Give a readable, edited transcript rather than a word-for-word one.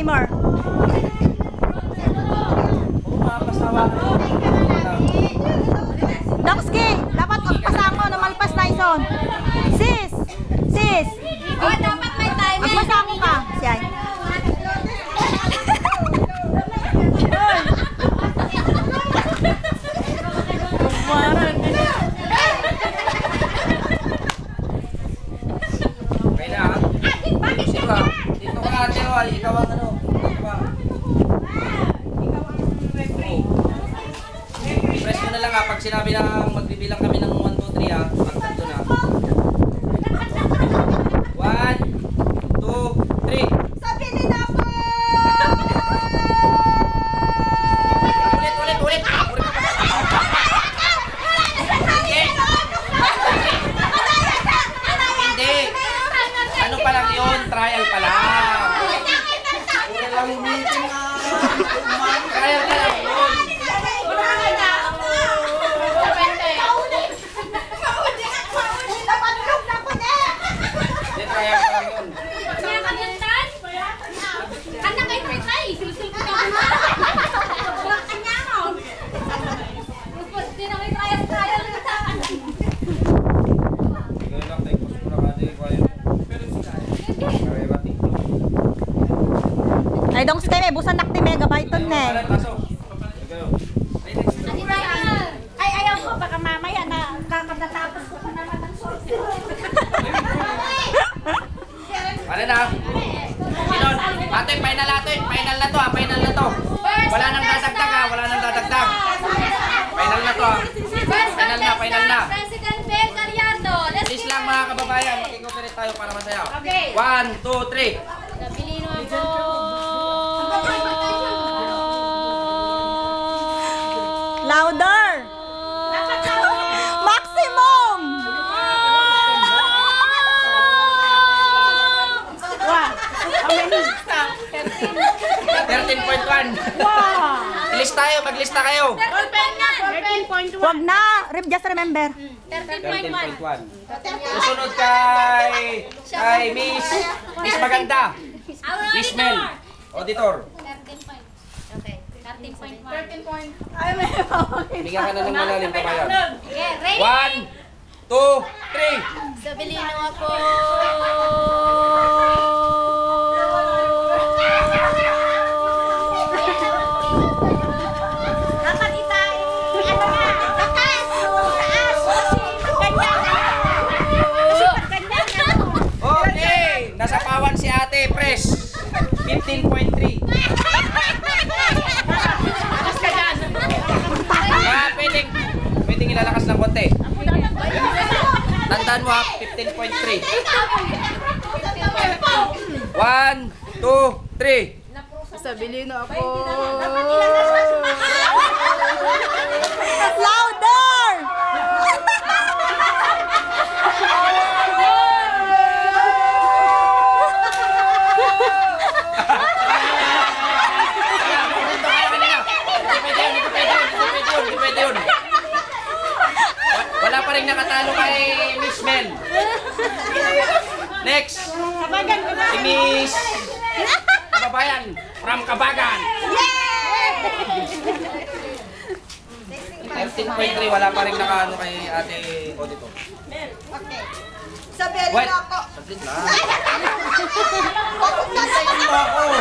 timer. Doxky, dapat magpasa mo na malpas na ison. Sis! Sis! Oh, dapat may timer. Magpasa mo ka. Siyay. Okay na ha? Dito ka ate, ikaw ang ano? Press mo na lang ha, pag sinabi na magbibilang kami ng 1, 2, 3 ha, pag tanto na. 1, 2, 3. Sabi nila po! Ulit! Hindi! Ano pa lang yun? Trial pa lang. Trial pa lang yun. Hindi, trial pa lang yun. Ay, dong stay may busan nakti megabyte ton ne. Ay, ayaw ko. Baka mamaya na kakatatapos ko pa naman ng source. Wala na. Sinon, ate, final natin. Final na to ha, final na to. Wala nang dadagdag ha, wala nang dadagdag. Final na to ha. Final na. President Ben Gallardo. Please lang mga kababayan, mag-cooperate tayo para masaya. Okay. 1, 2, 3. Nabili naman po. Louder! Maximum! Wow! How many? 13.1. Wow! Maglista kayo. 13.1. Wag na! Just remember. 13.1. 13.1. Susunod kay Miss Maganda. Miss Mel. Auditor. 13. Okay. 13.1. Bigyan ka na ng malalim kabayan. Okay, ready? 1, 2, 3. Sabilino ako. Dapat itay. Ano na? Takas. Ganyan. Okay. Nasa pawan si ate. Press. 15.3. Pwedeng ilalakas ng konti. Tandaan mo ha, 15.3. 1, 2, 3. Sabilino ako. Louder! Hindi pwede yun. Wala pa rin nakatalo kay Miss Mel. Next. Si Miss Kababayan from Kabagan. 13.3. Wala pa rin nakaano kay ate Auditor. Sabi Wait. Saglit lang. Hintayin mo ako.